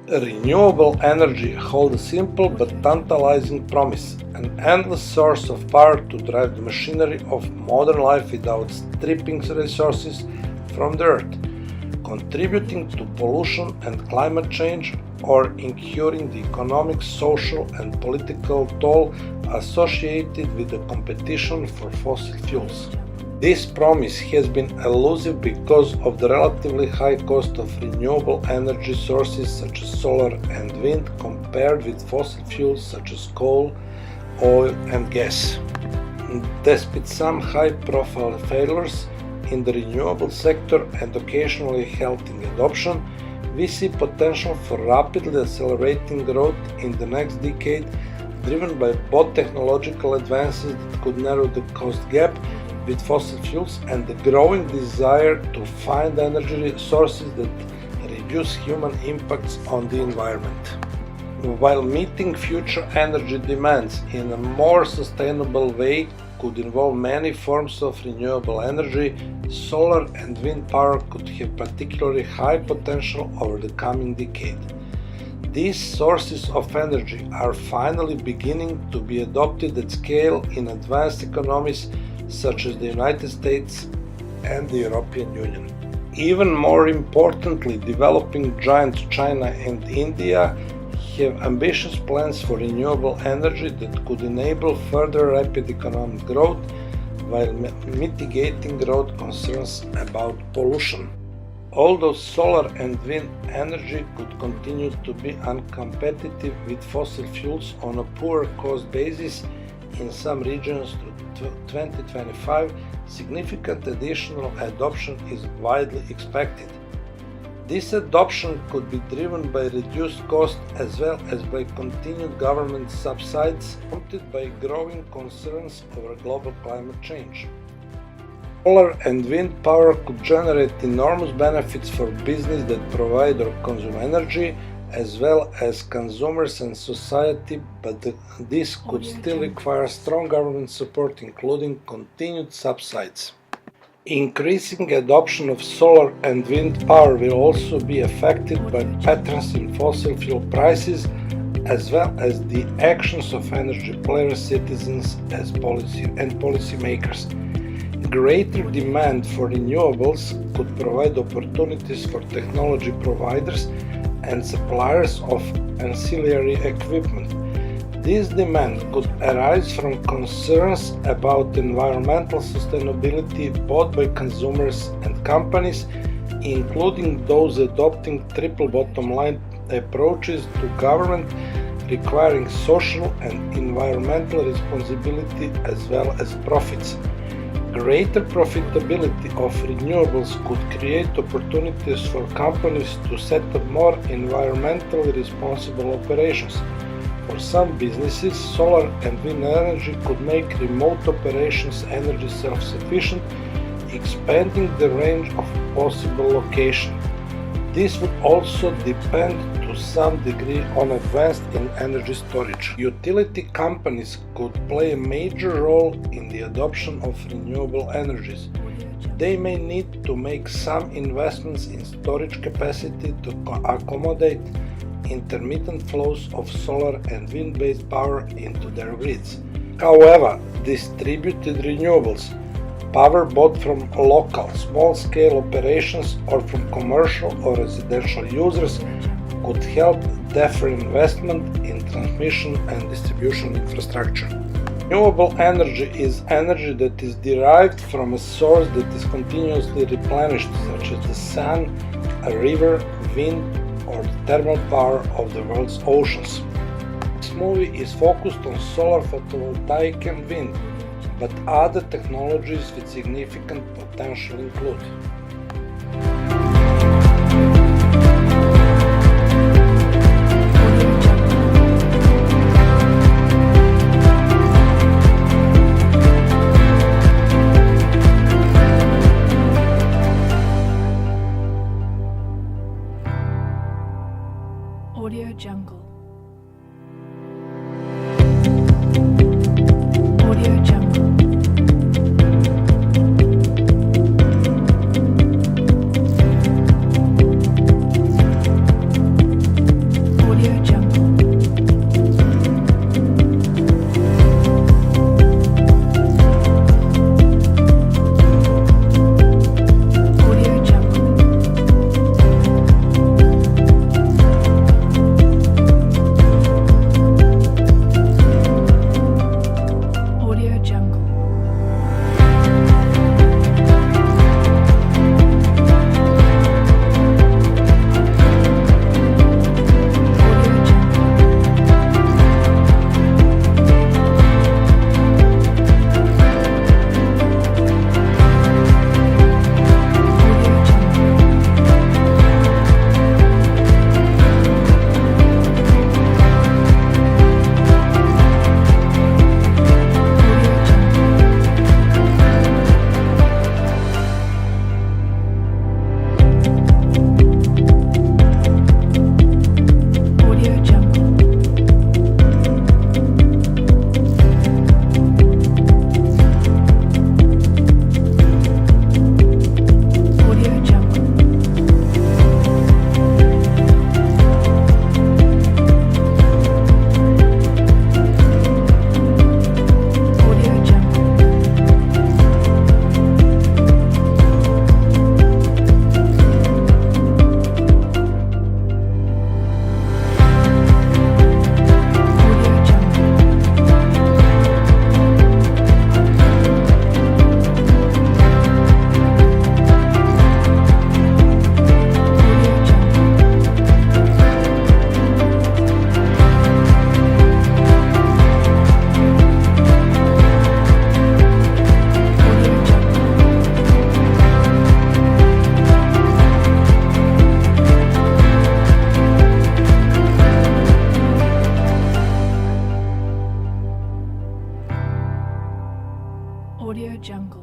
Renewable energy holds a simple but tantalizing promise, an endless source of power to drive the machinery of modern life without stripping resources from the earth, contributing to pollution and climate change, or incurring the economic, social, and political toll associated with the competition for fossil fuels. This promise has been elusive because of the relatively high cost of renewable energy sources such as solar and wind compared with fossil fuels such as coal, oil, and gas. Despite some high-profile failures in the renewable sector and occasionally halting adoption, we see potential for rapidly accelerating growth in the next decade, driven by both technological advances that could narrow the cost gap with fossil fuels and the growing desire to find energy sources that reduce human impacts on the environment. While meeting future energy demands in a more sustainable way could involve many forms of renewable energy, solar and wind power could have particularly high potential over the coming decade. These sources of energy are finally beginning to be adopted at scale in advanced economies such as the United States and the European Union. Even more importantly, developing giants China and India have ambitious plans for renewable energy that could enable further rapid economic growth while mitigating growth concerns about pollution. Although solar and wind energy could continue to be uncompetitive with fossil fuels on a poor cost basis in some regions through 2025, significant additional adoption is widely expected. This adoption could be driven by reduced costs as well as by continued government subsidies, prompted by growing concerns over global climate change. Solar and wind power could generate enormous benefits for business that provide or consume energy, as well as consumers and society, but this could still require strong government support, including continued subsidies. Increasing adoption of solar and wind power will also be affected by patterns in fossil fuel prices, as well as the actions of energy players, citizens, and policymakers. Greater demand for renewables could provide opportunities for technology providers and suppliers of ancillary equipment. This demand could arise from concerns about environmental sustainability both by consumers and companies, including those adopting triple bottom line approaches to government, requiring social and environmental responsibility as well as profits. Greater profitability of renewables could create opportunities for companies to set up more environmentally responsible operations. For some businesses, solar and wind energy could make remote operations energy self-sufficient, expanding the range of possible locations. This would also depend to some degree on advanced in energy storage. Utility companies could play a major role in the adoption of renewable energies. They may need to make some investments in storage capacity to accommodate intermittent flows of solar and wind-based power into their grids. However, distributed renewables, power both from local, small-scale operations or from commercial or residential users, could help defer investment in transmission and distribution infrastructure. Renewable energy is energy that is derived from a source that is continuously replenished, such as the sun, a river, wind, or the thermal power of the world's oceans. This movie is focused on solar photovoltaic and wind, but other technologies with significant potential include Audio Jungle. Audio Jungle. Jungle.